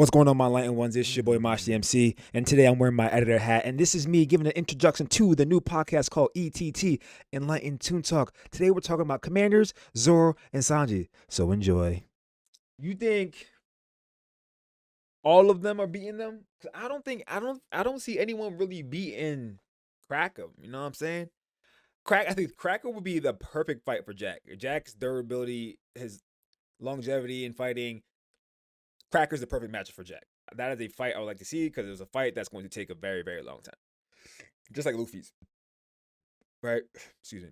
What's going on, my Enlightened Ones? It's your boy Mosh the MC, and today I'm wearing my editor hat, and this is me giving an introduction to the new podcast called ETT, Enlightened Toon Talk. Today we're talking about Commanders, Zoro, and Sanji. So enjoy. You think all of them are beating them? 'Cause I don't see anyone really beating Cracker. You know what I'm saying? I think Cracker would be the perfect fight for Jack. Jack's durability, his longevity in fighting. Cracker's the perfect matchup for Jack. That is a fight I would like to see because it was a fight that's going to take a very, very long time. Just like Luffy's. Right? Excuse me.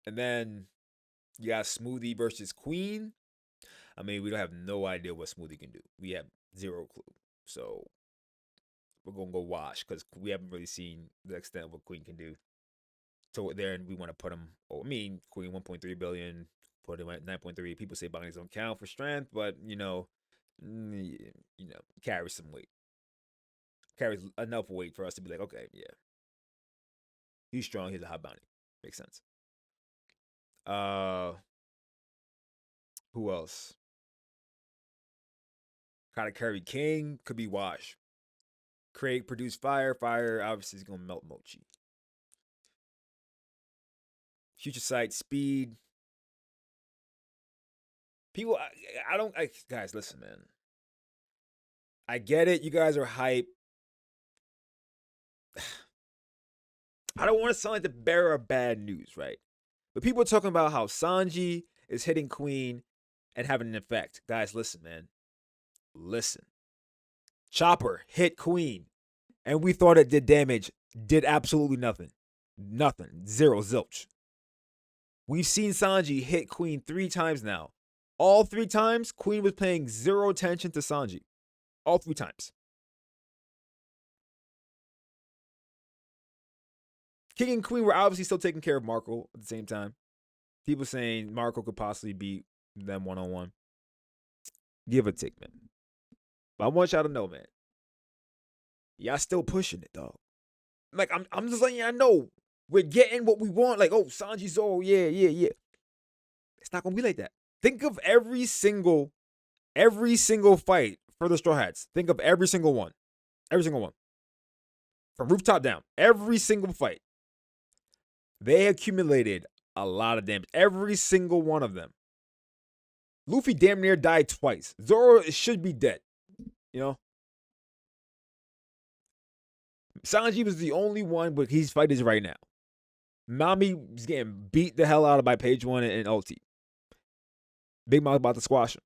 And then you got Smoothie versus Queen. I mean, we don't have no idea what Smoothie can do. We have zero clue. So we're going to go wash because we haven't really seen the extent of what Queen can do. So there, and we want to put him, Queen 1.3 billion, put him at 9.3. People say bodies don't count for strength, but carries some weight. Carries enough weight for us to be like, okay, yeah. He's strong, he's a hot bounty. Makes sense. Who else? Katakuri King could be Wash. Craig produced fire. Fire obviously is gonna melt Mochi. Future Sight, Speed. People, guys, listen, man. I get it. You guys are hype. I don't want to sound like the bearer of bad news, right? But people are talking about how Sanji is hitting Queen and having an effect. Guys, listen, man. Listen. Chopper hit Queen, and we thought it did damage. Did absolutely nothing. Nothing. Zero. Zilch. We've seen Sanji hit Queen 3 times now. All 3 times, Queen was paying zero attention to Sanji. All 3 times. King and Queen were obviously still taking care of Marco at the same time. People saying Marco could possibly beat them one-on-one. Give or take, man. But I want y'all to know, man. Y'all still pushing it, dog. Like, I'm just letting y'all know. We're getting what we want. Like, oh, Sanji Zoro, yeah. It's not going to be like that. Think of every single fight for the Straw Hats. Think of every single one. Every single one. From rooftop down. Every single fight. They accumulated a lot of damage. Every single one of them. Luffy damn near died twice. Zoro should be dead. You know? Sanji was the only one, but he's fighting right now. Nami is getting beat the hell out of by Page 1 and Ulti. Big Mouth about to squash him.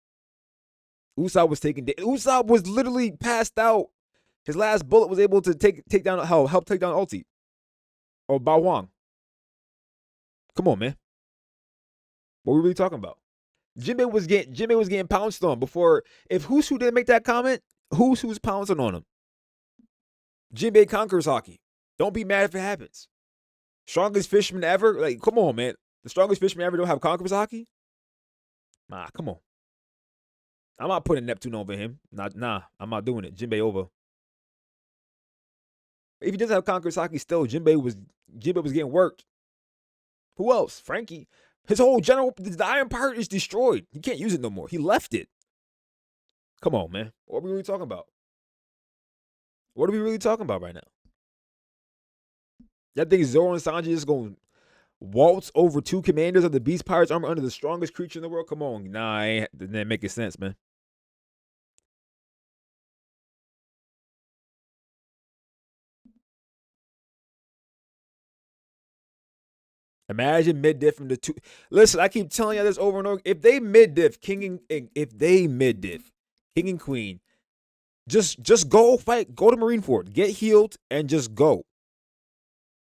Usopp was Usopp was literally passed out. His last bullet was able to help take down Ulti. Or Bao Huang. Come on, man. What are we really talking about? Jinbei was getting pounced on before. If Who's Who didn't make that comment, Who's pouncing on him? Jinbei conquers Haki. Don't be mad if it happens. Strongest fisherman ever? Like, come on, man. The strongest fisherman ever don't have conquers Haki? Nah, come on. I'm not putting Neptune over him. Nah, I'm not doing it. Jinbei over. If he doesn't have conquers Haki still, Jinbei was getting worked. Who else? Frankie. His whole the iron part is destroyed. He can't use it no more. He left it. Come on, man. What are we really talking about? What are we really talking about right now? That think Zoro and Sanji is going to waltz over 2 commanders of the Beast Pirates armor under the strongest creature in the world? Come on. Nah, that didn't make sense, man. Imagine mid-diff from the 2. Listen, I keep telling you this over and over. If they mid-diff King and Queen, just go fight. Go to Marineford. Get healed and just go.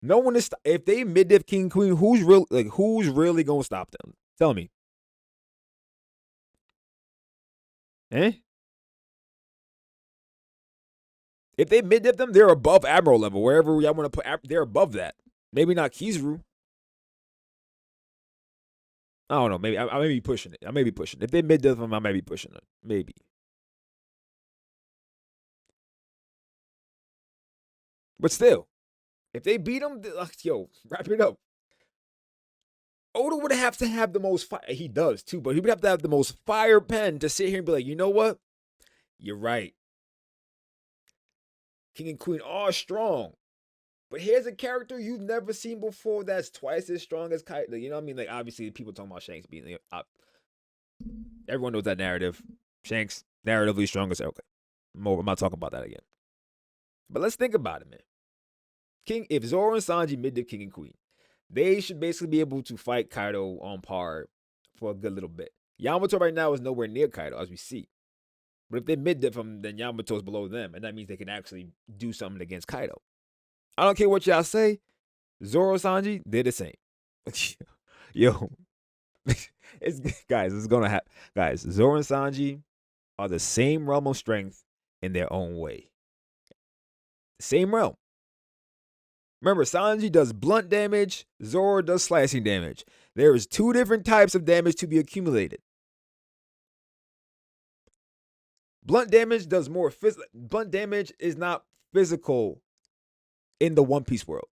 No one is. If they mid-diff King and Queen, who's really gonna stop them? Tell me. If they mid-diff them, they're above Admiral level. Wherever y'all want to put, they're above that. Maybe not Kizaru. I don't know. Maybe I may be pushing it. I may be pushing it. If they mid-diff them, I may be pushing it. Maybe. But still, if they beat them, yo, wrap it up. Oda would have to have the most fire. He does too, but he would have to have the most fire pen to sit here and be like, you know what? You're right. King and Queen are strong. But here's a character you've never seen before that's twice as strong as Kaido. You know what I mean? Like, obviously, people talking about Shanks being everyone knows that narrative. Shanks, narratively strong as okay. I'm not talking about that again. But let's think about it, man. If Zoro and Sanji mid-dip King and Queen, they should basically be able to fight Kaido on par for a good little bit. Yamato right now is nowhere near Kaido, as we see. But if they mid-dip him, then Yamato's below them, and that means they can actually do something against Kaido. I don't care what y'all say. Zoro, Sanji, they're the same. Yo, it's gonna happen. Guys, Zoro and Sanji are the same realm of strength in their own way. Same realm. Remember, Sanji does blunt damage, Zoro does slicing damage. There is 2 different types of damage to be accumulated. Blunt damage does more blunt damage is not physical in the One Piece world.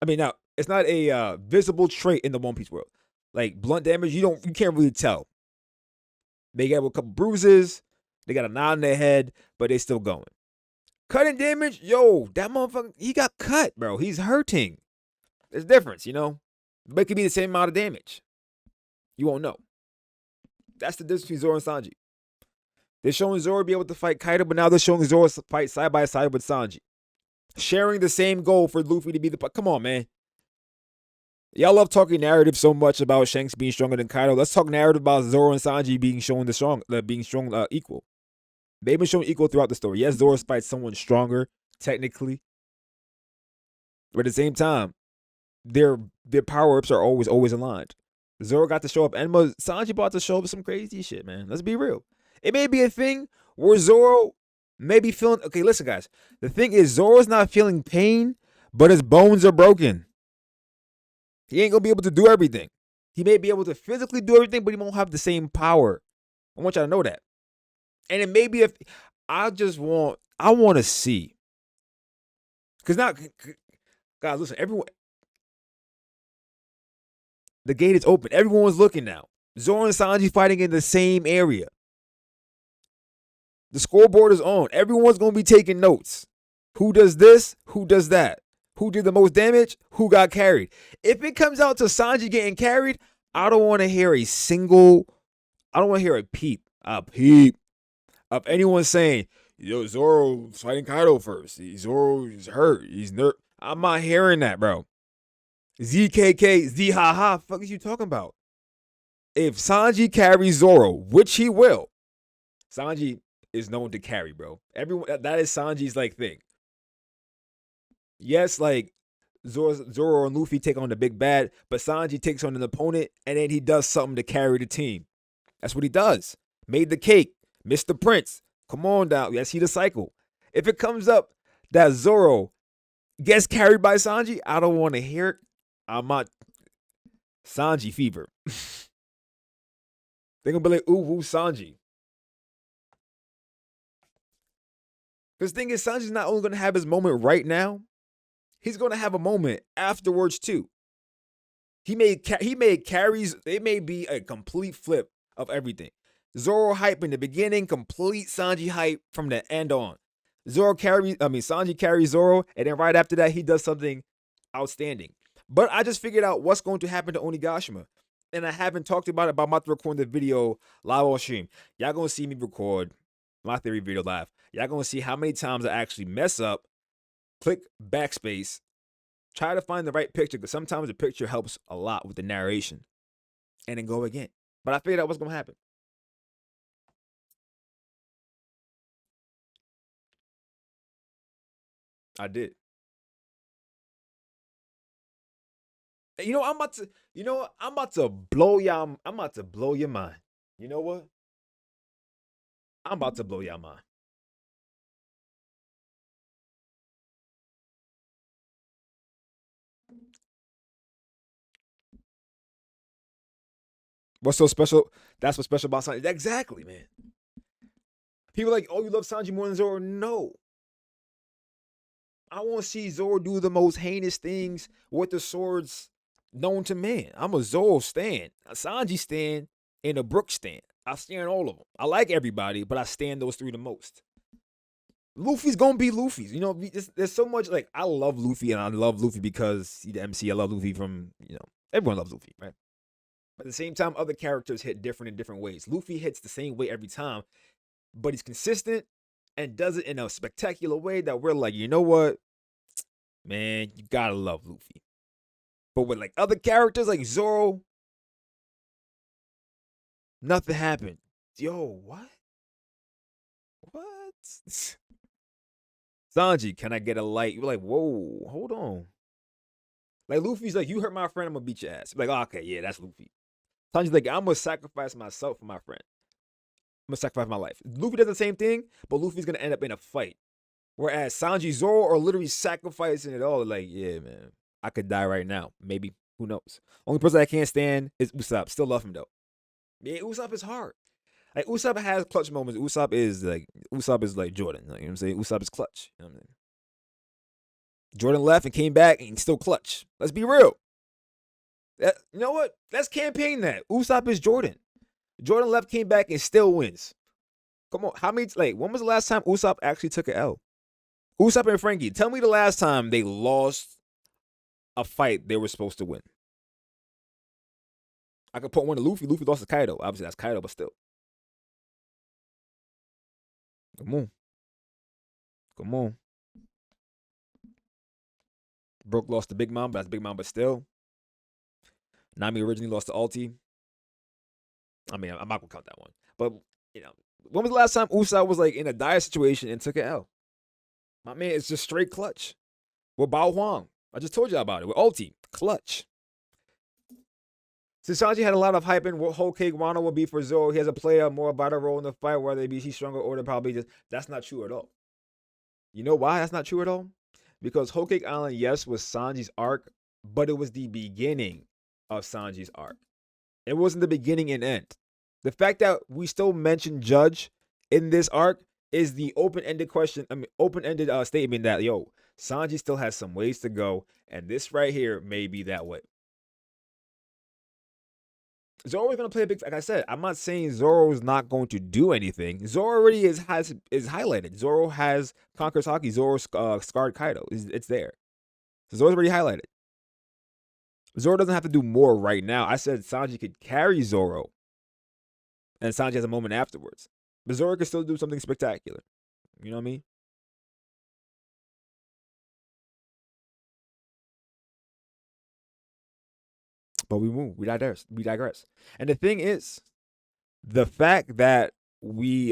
I mean, now it's not a visible trait in the One Piece world. Like blunt damage, you can't really tell. They got a couple bruises, they got a knot in their head, but they still going. Cutting damage, yo, that motherfucker, he got cut, bro. He's hurting. There's a difference, you know? But it could be the same amount of damage. You won't know. That's the difference between Zoro and Sanji. They're showing Zoro be able to fight Kaido, but now they're showing Zoro fight side by side with Sanji. Sharing the same goal for Luffy to be the... Come on, man. Y'all love talking narrative so much about Shanks being stronger than Kaido. Let's talk narrative about Zoro and Sanji being shown equal. They've been shown equal throughout the story. Yes, Zoro fights someone stronger, technically. But at the same time, their power-ups are always aligned. Zoro got to show up. And Sanji about to show up some crazy shit, man. Let's be real. It may be a thing where Zoro may be feeling... Okay, listen, guys. The thing is, Zoro's not feeling pain, but his bones are broken. He ain't going to be able to do everything. He may be able to physically do everything, but he won't have the same power. I want y'all to know that. And it may be if I want to see. Because now, guys, listen, everyone, the gate is open. Everyone's looking now. Zoro and Sanji fighting in the same area. The scoreboard is on. Everyone's going to be taking notes. Who does this? Who does that? Who did the most damage? Who got carried? If it comes out to Sanji getting carried, I don't want to hear a peep of anyone saying, yo, Zoro's fighting Kaido first. Zoro is hurt. He's nervous. I'm not hearing that, bro. ZKK, Z-ha-ha, fuck is you talking about? If Sanji carries Zoro, which he will, Sanji is known to carry, bro. Everyone, that is Sanji's like thing. Yes, like Zoro and Luffy take on the big bad, but Sanji takes on an opponent and then he does something to carry the team. That's what he does. Made the cake. Mr. Prince. Come on down. Yes, he the cycle. If it comes up that Zoro gets carried by Sanji, I don't want to hear it. I'm not Sanji fever. They're going to be like, ooh, woo, Sanji. Because the thing is, Sanji's not only going to have his moment right now, he's going to have a moment afterwards too. He may carries. It may be a complete flip of everything. Zoro hype in the beginning, complete Sanji hype from the end on. Sanji carries Zoro, and then right after that, he does something outstanding. But I just figured out what's going to happen to Onigashima. And I haven't talked about it, but I'm about to record the video live on stream. Y'all gonna see me record my theory video live. Y'all gonna see how many times I actually mess up, click backspace, try to find the right picture, because sometimes the picture helps a lot with the narration, and then go again. But I figured out what's gonna happen. I did. You know, I'm about to blow y'all. I'm about to blow your mind. You know what? I'm about to blow y'all mind. What's so special? That's what's special about Sanji. Exactly, man. People are like, oh, you love Sanji more than Zoro? No. I want to see Zoro do the most heinous things with the swords known to man. I'm a Zoro stan, a Sanji stan, and a Brook stan. I stand all of them. I like everybody, but I stand those three the most. Luffy's gonna be Luffy's. You know, there's so much, like, I love Luffy, and I love Luffy because he's the MC. I love Luffy from, everyone loves Luffy, right? But at the same time, other characters hit different in different ways. Luffy hits the same way every time, but he's consistent and does it in a spectacular way that we're like, you know what? Man, you gotta love Luffy. But with like other characters like Zoro, nothing happened. Yo, what? What? Sanji, can I get a light? You're like, whoa, hold on. Like, Luffy's like, you hurt my friend, I'm gonna beat your ass. Like, oh, okay, yeah, that's Luffy. Sanji's like, I'm gonna sacrifice myself for my friend. I'm gonna sacrifice my life. Luffy does the same thing, but Luffy's gonna end up in a fight. Whereas Sanji, Zoro are literally sacrificing it all. Like, yeah, man, I could die right now. Maybe. Who knows? Only person I can't stand is Usopp. Still love him though. Yeah, Usopp is hard. Like, Usopp has clutch moments. Usopp is like Jordan. Like, you know what I'm saying? Usopp is clutch. You know what I mean? Jordan left and came back and still clutch. Let's be real. You know what? Let's campaign that. Usopp is Jordan. Jordan left, came back, and still wins. Come on. How many, like, when was the last time Usopp actually took an L? Usopp and Frankie, tell me the last time they lost a fight they were supposed to win. I could put one to Luffy. Luffy lost to Kaido. Obviously, that's Kaido, but still. Come on. Come on. Brook lost to Big Mom, but that's Big Mom, but still. Nami originally lost to Ulti. I mean, I'm not going to count that one. But, when was the last time Usopp was, like, in a dire situation and took an L? My man, it's just straight clutch. With Bao Huang. I just told you about it. With Ulti. Clutch. Since Sanji had a lot of hype in what Whole Cake Wano will be for Zoro, he has a player more vital role in the fight, whether it be he's stronger or probably just. That's not true at all. You know why that's not true at all? Because Whole Cake Island, yes, was Sanji's arc, but it was the beginning of Sanji's arc. It wasn't the beginning and end. The fact that we still mention Judge in this arc is the open-ended statement that, Sanji still has some ways to go, and this right here may be that way. Zoro's going to play a big, like I said, I'm not saying Zoro's not going to do anything. Zoro already is highlighted. Zoro has Conquers Haki. Zoro scarred Kaido. It's there. So Zoro's already highlighted. Zoro doesn't have to do more right now. I said Sanji could carry Zoro, and Sanji has a moment afterwards. But Zoro could still do something spectacular. You know what I mean? But we move. We digress. And the thing is, the fact that we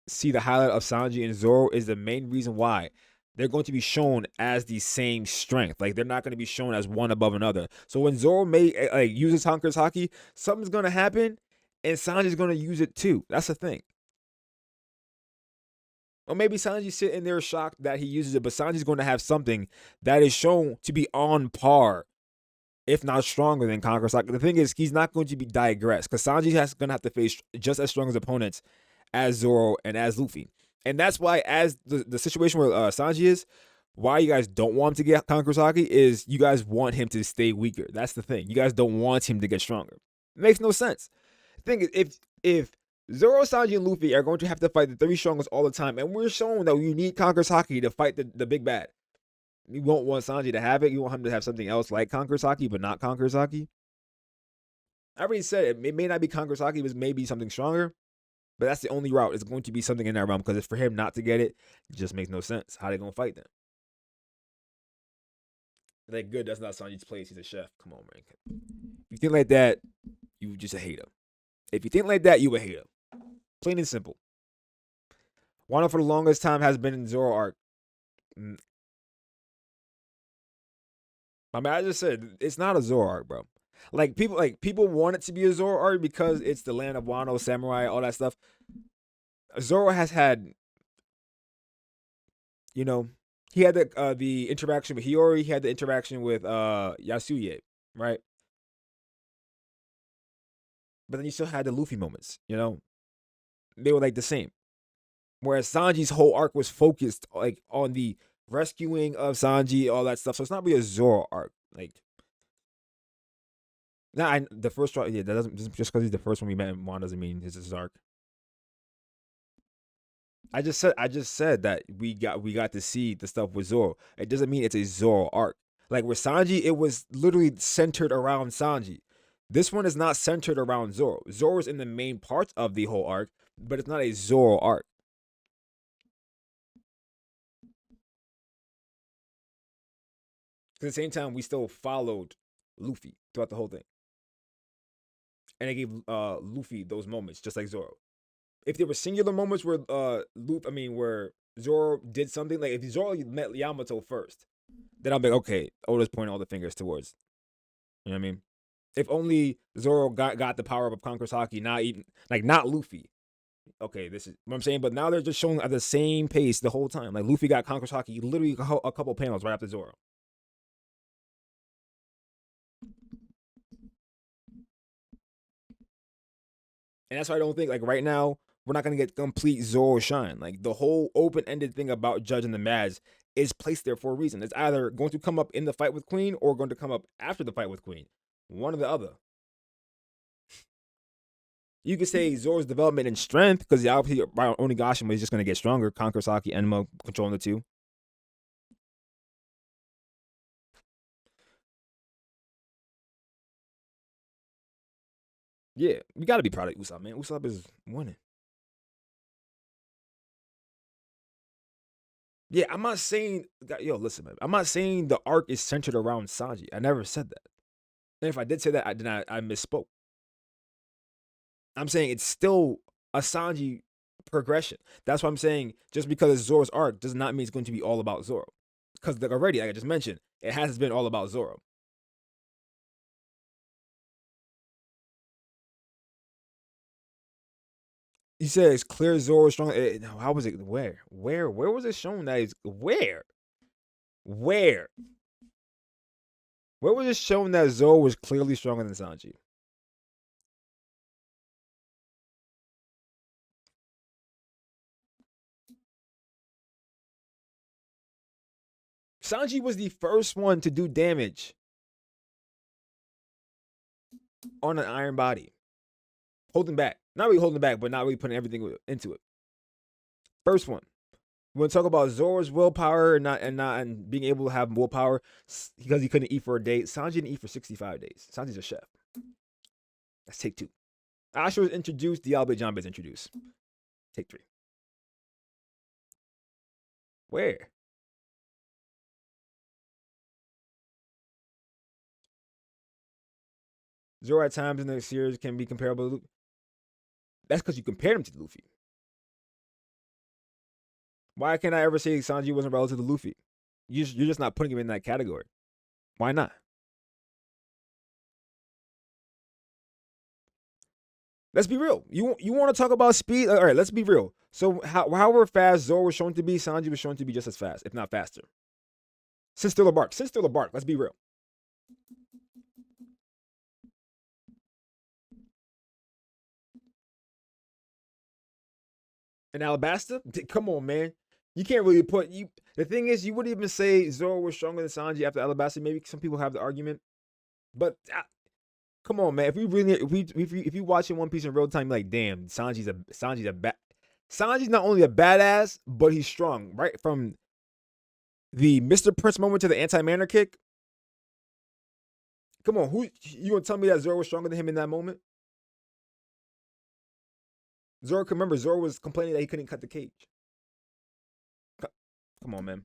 see the highlight of Sanji and Zoro is the main reason why they're going to be shown as the same strength. Like, they're not going to be shown as one above another. So when Zoro uses Conqueror's Haki, something's going to happen, and Sanji's going to use it too. That's the thing. Or maybe Sanji's sitting there shocked that he uses it, but Sanji's going to have something that is shown to be on par, if not stronger than Conqueror's Haki. The thing is, he's not going to be digressed, because Sanji is going to have to face just as strong as opponents as Zoro and as Luffy. And that's why, as the situation where Sanji is, why you guys don't want him to get Conqueror's Haki is you guys want him to stay weaker. That's the thing. You guys don't want him to get stronger. It makes no sense. The thing is, if Zoro, Sanji, and Luffy are going to have to fight the three strongest all the time, and we're shown that you need Conqueror's Haki to fight the big bad, you won't want Sanji to have it. You want him to have something else like Conqueror's Haki, but not Conqueror's Haki. I already said it may not be Conqueror's Haki, but maybe something stronger. But that's the only route. It's going to be something in that realm, because if for him not to get it, it just makes no sense. How they going to fight then? Like, good, that's not Sanji's place. He's a chef. Come on, man. If you think like that, you just a hater. If you think like that, you a hater. Plain and simple. Wano for the longest time has been in Zoro arc. I mean, I just said it's not a Zoro arc, bro. Like, people want it to be a Zoro arc because it's the land of Wano, samurai, all that stuff. Zoro has had, he had the interaction with Hiyori, he had the interaction with Yasuye, right? But then you still had the Luffy moments, They were like the same. Whereas Sanji's whole arc was focused like on the rescuing of Sanji, all that stuff. So it's not really a Zoro arc. Like, Nah, the first arc, yeah, that doesn't just because he's the first one we met in one doesn't mean this is his arc. I just said that we got to see the stuff with Zoro. It doesn't mean it's a Zoro arc. Like with Sanji, it was literally centered around Sanji. This one is not centered around Zoro. Zoro's in the main parts of the whole arc, but it's not a Zoro arc. At the same time, we still followed Luffy throughout the whole thing, and it gave Luffy those moments just like Zoro. If there were singular moments where where Zoro did something, like if Zoro met Yamato first, then I'll be like, okay, Oda's pointing all the fingers towards. You know what I mean? If only Zoro got the power up of Conqueror's Haki, not Luffy. Okay, this is what I'm saying. But now they're just showing at the same pace the whole time. Like Luffy got Conqueror's Haki literally a couple panels right after Zoro. And that's why I don't think like right now we're not gonna get complete Zoro shine. Like the whole open-ended thing about Judge and the Mads is placed there for a reason. It's either going to come up in the fight with Queen or going to come up after the fight with Queen. One or the other. You could say Zoro's development in strength because obviously Onigashima is just gonna get stronger. Conqueror's Haki, Enma controlling the two. Yeah, we gotta be proud of Usopp, man. Usopp is winning. Yeah, I'm not saying, yo, listen, man. I'm not saying the arc is centered around Sanji. I never said that. And if I did say that, I misspoke. I'm saying it's still a Sanji progression. That's why I'm saying just because it's Zoro's arc does not mean it's going to be all about Zoro. Because like already, like I just mentioned, it has been all about Zoro. You said it's clear Zoro is strong. How was it? Where was it shown that is where? Where? Where was it shown that Zoro was clearly stronger than Sanji? Sanji was the first one to do damage on an iron body. Holding back. Not really holding back, but not really putting everything into it. First one. We want to talk about Zoro's willpower and being able to have willpower because he couldn't eat for a day. Sanji didn't eat for 65 days. Sanji's a chef. Let's take two. Asha was introduced. Diablo Jambé is introduced. Take three. Where? Zoro at times in the series can be comparable to Luffy. That's because you compared him to Luffy. Why can't I ever say Sanji wasn't relative to Luffy? You're just not putting him in that category. Why not? Let's be real. You want to talk about speed? All right, let's be real. So however fast Zoro was shown to be, Sanji was shown to be just as fast, if not faster. Since Thriller Bark. Let's be real. In Alabasta, come on, man. You can't really put you. The thing is, you wouldn't even say Zoro was stronger than Sanji after Alabasta. Maybe some people have the argument, but come on, man. If we really, if you watching One Piece in real time, like, damn, Sanji's not only a badass, but he's strong. Right from the Mr. Prince moment to the anti-manner kick. Come on, who you gonna tell me that Zoro was stronger than him in that moment? Zoro, remember, Zoro was complaining that he couldn't cut the cage. Come on, man.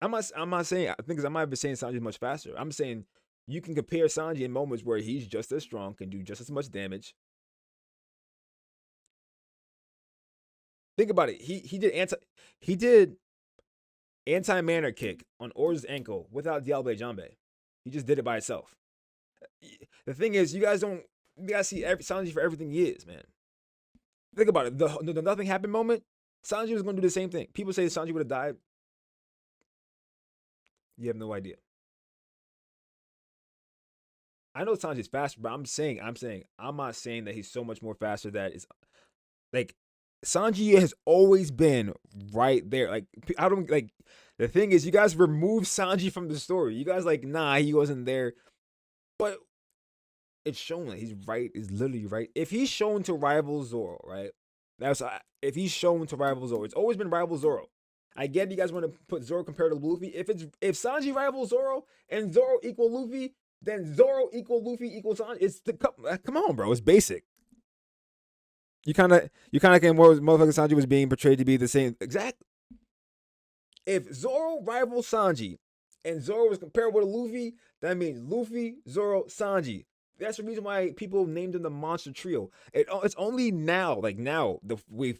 I'm not saying I think I might be saying Sanji's much faster. I'm saying you can compare Sanji in moments where he's just as strong, can do just as much damage. Think about it. He did anti-manner kick on Orz's ankle without Diablo Jambé. He just did it by itself. The thing is, you guys see Sanji for everything he is, man. Think about it. The nothing happened moment, Sanji was going to do the same thing. People say Sanji would have died. You have no idea. I know Sanji's faster, but I'm not saying that he's so much more faster that it's like Sanji has always been right there. Like, I don't like. The thing is, you guys remove Sanji from the story. You guys like, nah, he wasn't there. But it's shown that he's right. Is literally right. If he's shown to rival Zoro, right? If he's shown to rival Zoro. It's always been rival Zoro. I get you guys want to put Zoro compared to Luffy. If Sanji rivals Zoro and Zoro equal Luffy, then Zoro equal Luffy equals Sanji. It's the come on, bro. It's basic. You kind of can motherfucking Sanji was being portrayed to be the same exactly. If Zoro rivals Sanji and Zoro was comparable to Luffy, that means Luffy, Zoro, Sanji. That's the reason why people named them the Monster Trio. It's only now, like now, the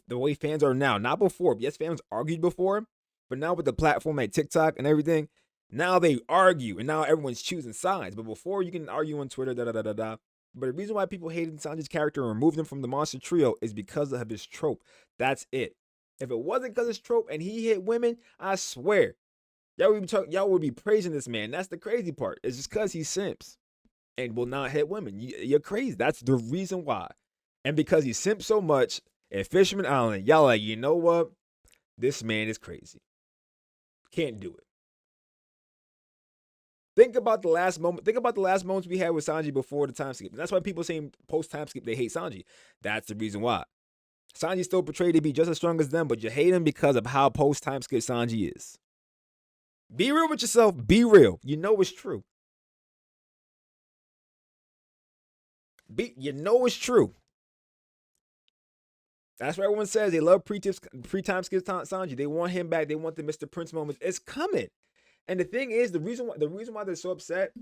way fans are now, not before. Yes, fans argued before, but now with the platform like TikTok and everything, now they argue, and now everyone's choosing sides. But before, you can argue on Twitter, da da da da da. But the reason why people hated Sanji's character and removed him from the Monster Trio is because of his trope. That's it. If it wasn't because of his trope and he hit women, I swear, y'all would be praising this man. That's the crazy part. It's just because he simps and will not hit women. You're crazy. That's the reason why. And because he simps so much at Fisherman Island, y'all like, you know what? This man is crazy. Can't do it. Think about the last moment. Think about the last moments we had with Sanji before the time skip. And that's why people saying post time skip they hate Sanji. That's the reason why. Sanji's still portrayed to be just as strong as them, but you hate him because of how post time skip Sanji is. Be real with yourself. Be real. You know it's true. You know it's true. That's what everyone says. They love pre-time skip Sanji. They want him back. They want the Mr. Prince moments. It's coming. And the thing is, the reason why they're so upset,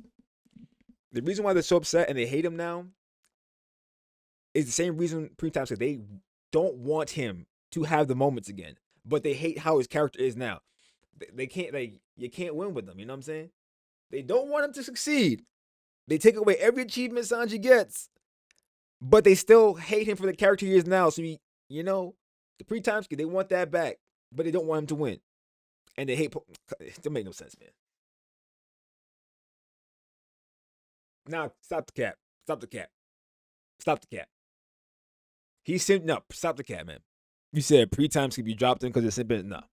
and they hate him now, is the same reason pre-time skip. They don't want him to have the moments again, but they hate how his character is now. They can't, you can't win with them. You know what I'm saying? They don't want him to succeed. They take away every achievement Sanji gets, but they still hate him for the character he is now. So the pre-time skip, they want that back, but they don't want him to win. And they hate. It don't make no sense, man. Now, stop the cap. Stop the cap. Stop the cap. He simped. No, stop the cap, man. You said pre-time skip, you dropped him because it's simping. No.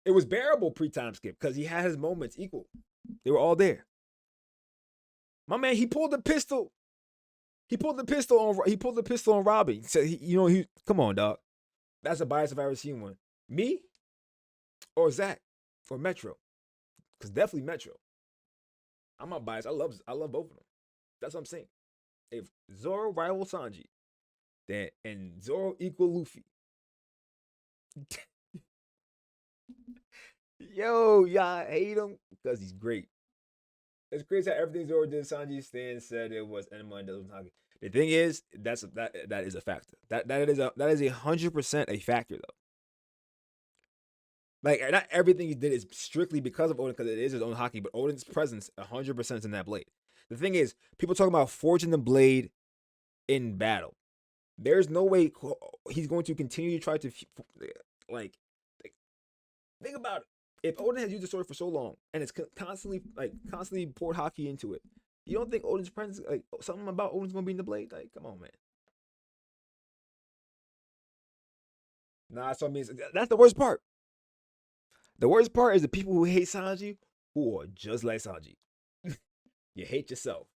It was bearable pre-time skip because he had his moments equal. They were all there. My man, he pulled the pistol. He pulled the pistol on Robbie. He said, come on, dog. That's a bias if I ever seen one. Me? Or Zach, or Metro, because definitely Metro. I'm not biased. I love both of them. That's what I'm saying. If Zoro rival Sanji, and Zoro equal Luffy, yo, y'all hate him because he's great. It's crazy how everything Zoro did. Sanji said it was Enema and doesn't talk. The thing is, that is a factor. That is 100% a factor though. Like, not everything he did is strictly because of Oden, because it is his own haki, but Oden's presence 100% is in that blade. The thing is, people talking about forging the blade in battle. There's no way he's going to continue to try to, think about it. If Oden has used the sword for so long, and it's constantly poured haki into it, you don't think Oden's presence, something about Oden's going to be in the blade? Like, come on, man. Nah, so I mean, that's the worst part. The worst part is the people who hate Sanji, who are just like Sanji. You hate yourself.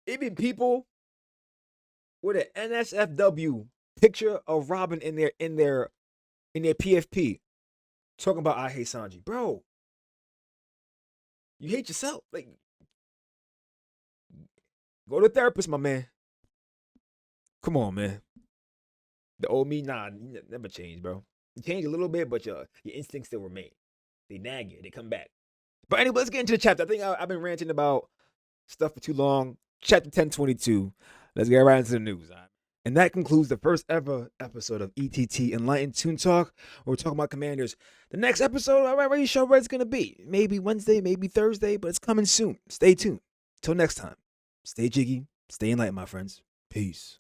Even people with an NSFW picture of Robin in their PFP talking about I hate Sanji. Bro, you hate yourself. Like, go to a therapist, my man. Come on, man. The old me, nah, never changed, bro. You change a little bit, but your instincts still remain. They nag you. They come back. But anyway, let's get into the chapter. I think I've been ranting about stuff for too long. Chapter 1022. Let's get right into the news. Right? And that concludes the first ever episode of ETT Enlightened Toon Talk, where we're talking about Commanders. The next episode, I'm not really sure where it's going to be. Maybe Wednesday, maybe Thursday, but it's coming soon. Stay tuned. Till next time, stay jiggy, stay enlightened, my friends. Peace.